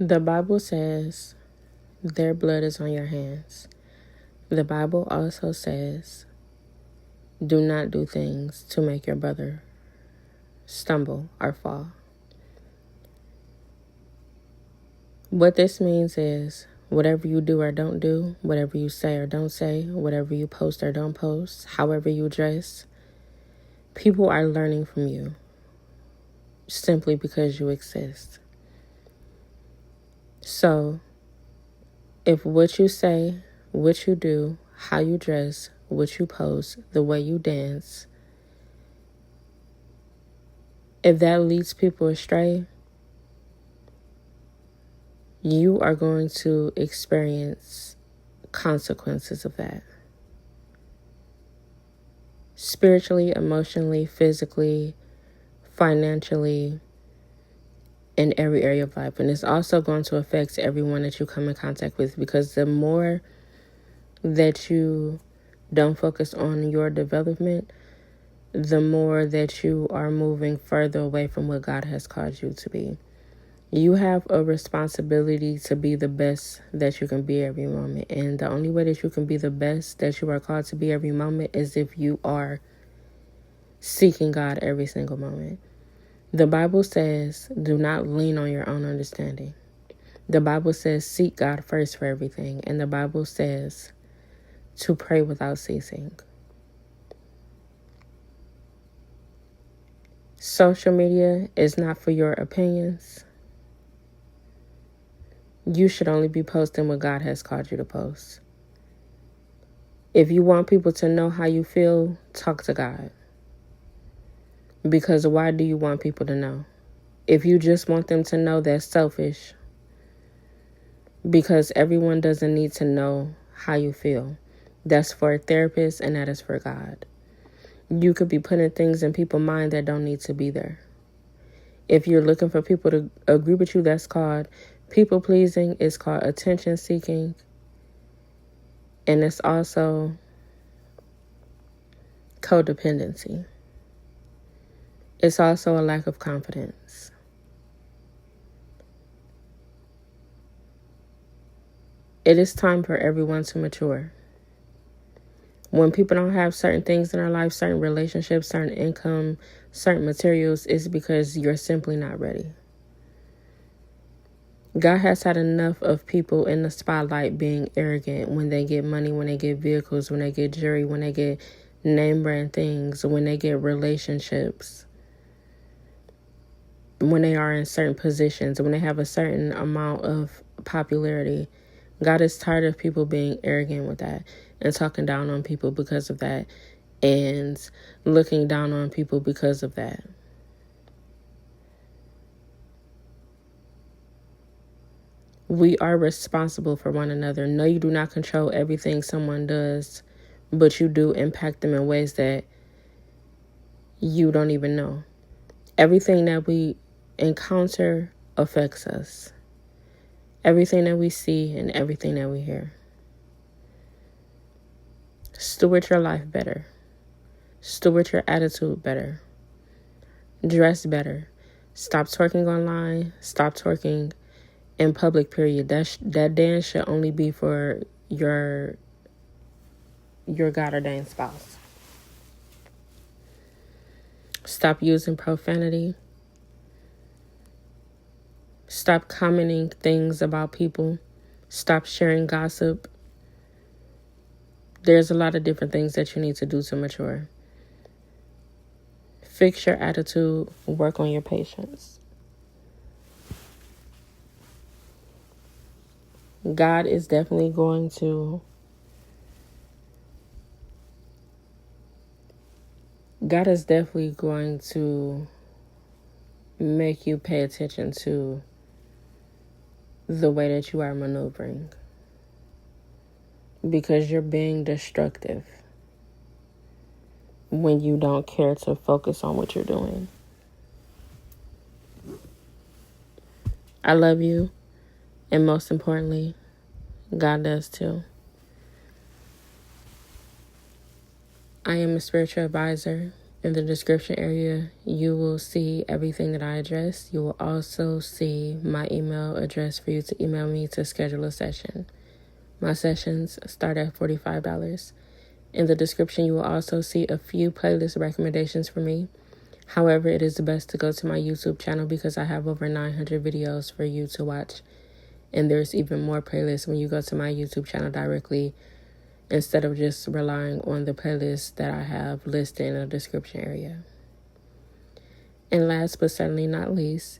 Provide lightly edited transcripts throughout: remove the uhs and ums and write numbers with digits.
The Bible says their blood is on your hands. The Bible also says do not do things to make your brother stumble or fall. What this means is whatever you do or don't do, whatever you say or don't say, whatever you post or don't post, however you dress, people are learning from you simply because you exist. So, if what you say, what you do, how you dress, what you post, the way you dance, if that leads people astray, you are going to experience consequences of that. Spiritually, emotionally, physically, financially, in every area of life. And it's also going to affect everyone that you come in contact with, because the more that you don't focus on your development, the more that you are moving further away from what God has called you to be. You have a responsibility to be the best that you can be every moment. And the only way that you can be the best that you are called to be every moment is if you are seeking God every single moment. The Bible says, do not lean on your own understanding. The Bible says, seek God first for everything. And the Bible says to pray without ceasing. Social media is not for your opinions. You should only be posting what God has called you to post. If you want people to know how you feel, talk to God. Because why do you want people to know? If you just want them to know, that's selfish. Because everyone doesn't need to know how you feel. That's for a therapist, and that is for God. You could be putting things in people's mind that don't need to be there. If you're looking for people to agree with you, that's called people pleasing. It's called attention seeking. And it's also codependency. It's also a lack of confidence. It is time for everyone to mature. When people don't have certain things in their life, certain relationships, certain income, certain materials, it's because you're simply not ready. God has had enough of people in the spotlight being arrogant when they get money, when they get vehicles, when they get jewelry, when they get name brand things, when they get relationships, when they are in certain positions, when they have a certain amount of popularity. God is tired of people being arrogant with that and talking down on people because of that and looking down on people because of that. We are responsible for one another. No, you do not control everything someone does, but you do impact them in ways that you don't even know. Everything that we encounter affects us. Everything that we see and everything that we hear. Steward your life better. Steward your attitude better. Dress better. Stop twerking online. Stop twerking in public, period. That dance should only be for your God ordained spouse. Stop using profanity. Stop commenting things about people. Stop sharing gossip. There's a lot of different things that you need to do to mature. Fix your attitude. Work on your patience. God is definitely going to make you pay attention to the way that you are maneuvering, because you're being destructive when you don't care to focus on what you're doing. I love you, and most importantly, God does too. I am a spiritual advisor. In the description area, you will see everything that I address. You will also see my email address for you to email me to schedule a session. My sessions start at $45. In the description, you will also see a few playlist recommendations for me. However, it is best to go to my YouTube channel because I have over 900 videos for you to watch. And there's even more playlists when you go to my YouTube channel directly, instead of just relying on the playlist that I have listed in the description area. And last but certainly not least,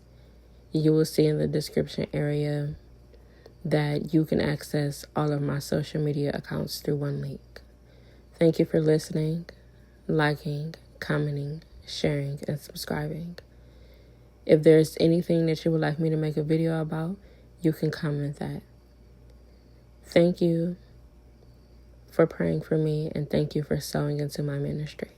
you will see in the description area that you can access all of my social media accounts through one link. Thank you for listening, liking, commenting, sharing, and subscribing. If there's anything that you would like me to make a video about, you can comment that. Thank you for praying for me, and thank you for sowing into my ministry.